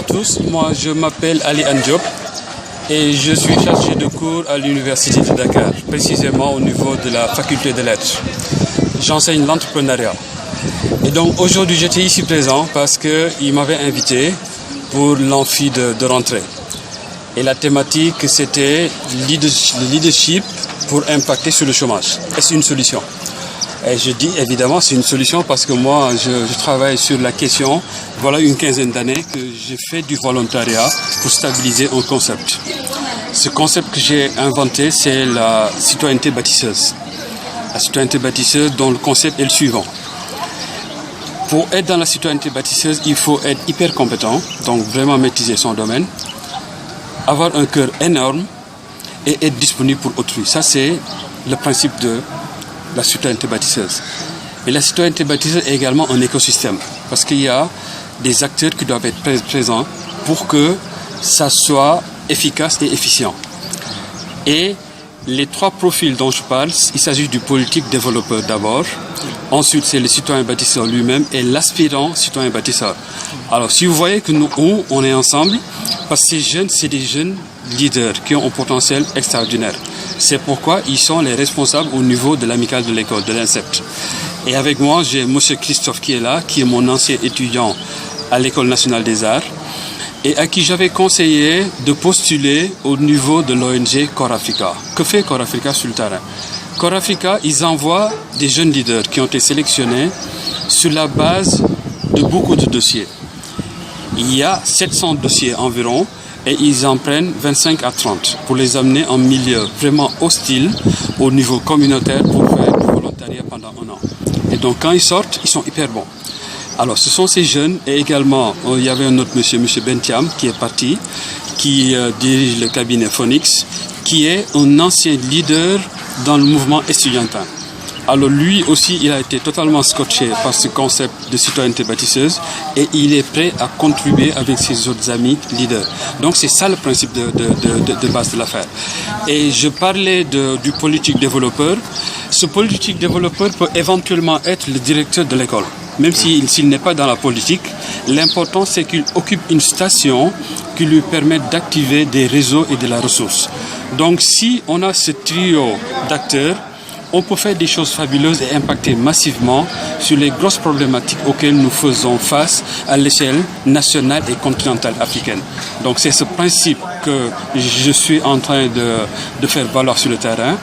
à tous, moi je m'appelle Ali Diop et je suis chargé de cours à l'Université de Dakar, précisément au niveau de la faculté de lettres. J'enseigne l'entrepreneuriat. Et donc aujourd'hui j'étais ici présent parce qu'il m'avait invité pour l'amphi de rentrée. Et la thématique c'était le leadership pour impacter sur le chômage. Est-ce une solution? Et je dis évidemment c'est une solution parce que moi je travaille sur la question, voilà une quinzaine d'années que j'ai fait du volontariat pour stabiliser un concept. Ce concept que j'ai inventé c'est la citoyenneté bâtisseuse. La citoyenneté bâtisseuse dont le concept est le suivant. Pour être dans la citoyenneté bâtisseuse, il faut être hyper compétent, donc vraiment maîtriser son domaine, avoir un cœur énorme et être disponible pour autrui. Ça c'est le principe de la citoyenneté bâtisseuse. Et la citoyenneté bâtisseuse est également un écosystème parce qu'il y a des acteurs qui doivent être présents pour que ça soit efficace et efficient. Et les trois profils dont je parle, il s'agit du politique développeur d'abord, ensuite c'est le citoyen bâtisseur lui-même et l'aspirant citoyen bâtisseur. Alors si vous voyez que nous on est ensemble, parce que ces jeunes, c'est des jeunes leaders qui ont un potentiel extraordinaire. C'est pourquoi ils sont les responsables au niveau de l'amicale de l'école, de l'INSEP. Et avec moi, j'ai M. Christophe qui est là, qui est mon ancien étudiant à l'École nationale des arts et à qui j'avais conseillé de postuler au niveau de l'ONG Corafrica. Que fait Corafrica sur le terrain? Corafrica, ils envoient des jeunes leaders qui ont été sélectionnés sur la base de beaucoup de dossiers. Il y a 700 dossiers environ et ils en prennent 25 à 30 pour les amener en milieu vraiment hostile au niveau communautaire pour faire du volontariat pendant un an. Et donc quand ils sortent, ils sont hyper bons. Alors ce sont ces jeunes et également il y avait un autre monsieur Bentiam qui est parti, qui dirige le cabinet Phoenix, qui est un ancien leader dans le mouvement estudiantin. Alors lui aussi, il a été totalement scotché par ce concept de citoyenneté bâtisseuse et il est prêt à contribuer avec ses autres amis leaders. Donc c'est ça le principe de base de l'affaire. Et je parlais du politique développeur. Ce politique développeur peut éventuellement être le directeur de l'école. Même s'il n'est pas dans la politique, l'important c'est qu'il occupe une station qui lui permet d'activer des réseaux et de la ressource. Donc si on a ce trio d'acteurs, on peut faire des choses fabuleuses et impacter massivement sur les grosses problématiques auxquelles nous faisons face à l'échelle nationale et continentale africaine. Donc c'est ce principe que je suis en train de faire valoir sur le terrain.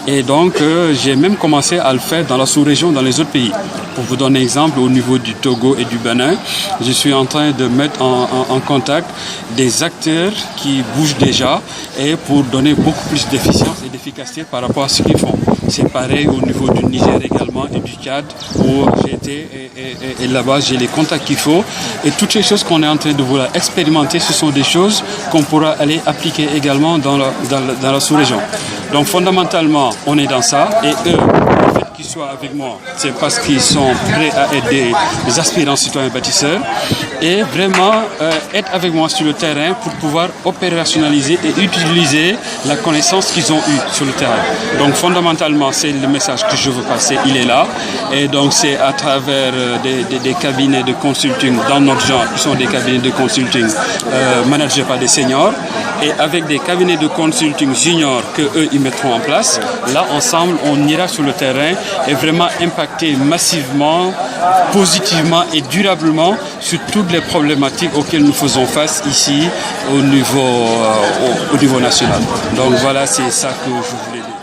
Et donc j'ai même commencé à le faire dans la sous-région, dans les autres pays. Pour vous donner un exemple, au niveau du Togo et du Bénin, je suis en train de mettre en contact des acteurs qui bougent déjà et pour donner beaucoup plus d'efficience et d'efficacité par rapport à ce qu'ils font. C'est pareil au niveau du Niger également et du Tchad où j'ai été et là-bas j'ai les contacts qu'il faut. Et toutes les choses qu'on est en train de vouloir expérimenter, ce sont des choses qu'on pourra aller appliquer également dans la sous-région. Donc fondamentalement, on est dans ça et eux, le fait qu'ils soient avec moi, c'est parce qu'ils sont prêts à aider les aspirants citoyens bâtisseurs et vraiment être avec moi sur le terrain pour pouvoir opérationnaliser et utiliser la connaissance qu'ils ont eue sur le terrain. Donc fondamentalement, c'est le message que je veux passer, il est là. Et donc c'est à travers des cabinets de consulting dans notre genre, qui sont des cabinets de consulting managés par des seniors, et avec des cabinets de consulting juniors que eux ils mettront en place. Là ensemble, on ira sur le terrain et vraiment impacter massivement, positivement et durablement sur toutes les problématiques auxquelles nous faisons face ici au niveau national. Donc voilà, c'est ça que je voulais dire.